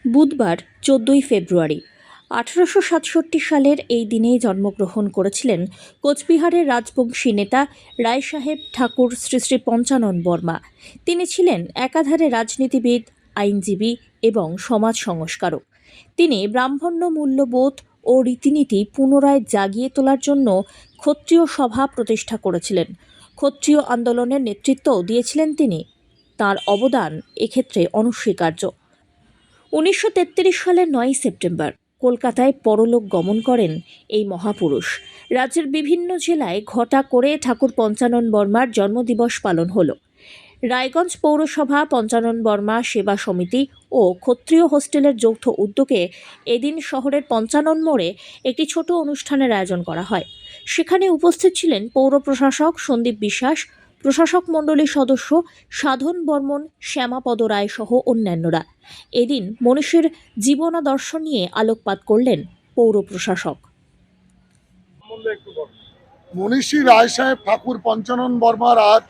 বুধবার 14ই ফেব্রুয়ারি 1867 সালের এই দিনেই জন্মগ্রহণ করেছিলেন কোচবিহারের রাজবংশী নেতা রায়সাহেব ঠাকুর শ্রী শ্রী পঞ্চানন বর্মা। তিনি ছিলেন একাধারে রাজনীতিবিদ, আইনজীবী এবং সমাজ সংস্কারক। তিনি ব্রাহ্মণ্য মূল্যবোধ ও রীতিনীতি পুনরায় জাগিয়ে তোলার জন্য ক্ষত্রিয় সভা প্রতিষ্ঠা করেছিলেন। ক্ষত্রিয় আন্দোলনের নেতৃত্বও দিয়েছিলেন তিনি। তাঁর অবদান এক্ষেত্রে অনস্বীকার্য। 1933 সালের 9 সেপ্টেম্বর কলকাতায় পরলোক গমন করেন এই মহাপুরুষ। রাজ্যের বিভিন্ন জেলায় ঘটা করে ঠাকুর পঞ্চানন বর্মার জন্মদিবস পালন হলো। রায়গঞ্জ পৌরসভা, পঞ্চানন বর্মা সেবা সমিতি ও ক্ষত্রিয় হোস্টেলের যৌথ উদ্যোগে এদিন শহরের পঞ্চানন মোড়ে একটি ছোট অনুষ্ঠানের আয়োজন করা হয়। সেখানে উপস্থিত ছিলেন পৌর প্রশাসক সন্দীপ বিশ্বাস, প্রশাসক মণ্ডলীর সদস্য সাধন বর্মন, শ্যামাপদ রায় সহ অন্যান্যরা। এদিন মনীষীর জীবনাদর্শ নিয়ে আলোকপাত করলেন পৌর প্রশাসক। মনীষী রায়সাহেব ঠাকুর পঞ্চানন বর্মার আজ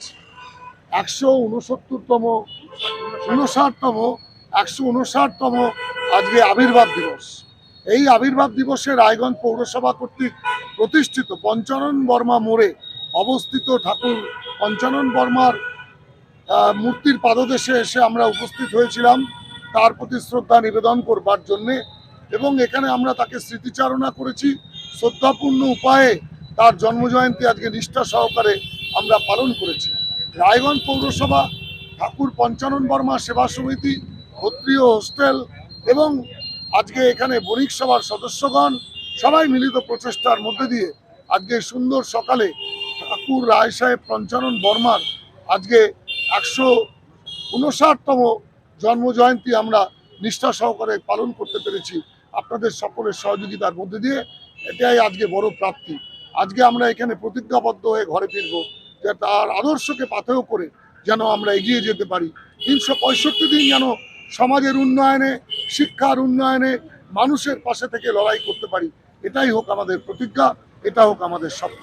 159তম আজকে আবির্ভাব দিবস। এই আবির্ভাব দিবসে রায়গঞ্জ পৌরসভা কর্তৃক প্রতিষ্ঠিত পঞ্চানন বর্মা মোড়ে অবস্থিত ঠাকুর পঞ্চানন বর্মার মূর্তির পাদদেশে এসে আমরা উপস্থিত হয়েছিলাম তার প্রতি শ্রদ্ধা নিবেদন করবার জন্যে, এবং এখানে আমরা তাকে স্মৃতিচারণা করেছি। শ্রদ্ধাপূর্ণ উপায়ে তার জন্মজয়ন্তী আজকে নিষ্ঠা সহকারে আমরা পালন করেছি। রায়গঞ্জ পৌরসভা, ঠাকুর পঞ্চানন বর্মা সেবা সমিতি, ক্ষত্রিয় হোস্টেল এবং আজকে এখানে বণিক সভার সদস্যগণ সবাই মিলিত প্রচেষ্টার মধ্যে দিয়ে আজকে সুন্দর সকালে ঠাকুর রায়সাহেব পঞ্চানন বর্মার আজকে 159তম জন্মজয়ন্তী আমরা নিষ্ঠা সহকারে পালন করতে পেরেছি আপনাদের সকলের সহযোগিতার মধ্যে দিয়ে। এটাই আজকে বড় প্রাপ্তি। আজকে আমরা এখানে প্রতিজ্ঞাবদ্ধ হয়ে ঘরে ফিরব যে তার আদর্শকে পাথেয় করে যেন আমরা এগিয়ে যেতে পারি। 365 দিন যেন সমাজের উন্নয়নে, শিক্ষার উন্নয়নে মানুষের পাশে থেকে লড়াই করতে পারি। এটাই হোক আমাদের প্রতিজ্ঞা, এটা হোক আমাদের স্বপ্ন।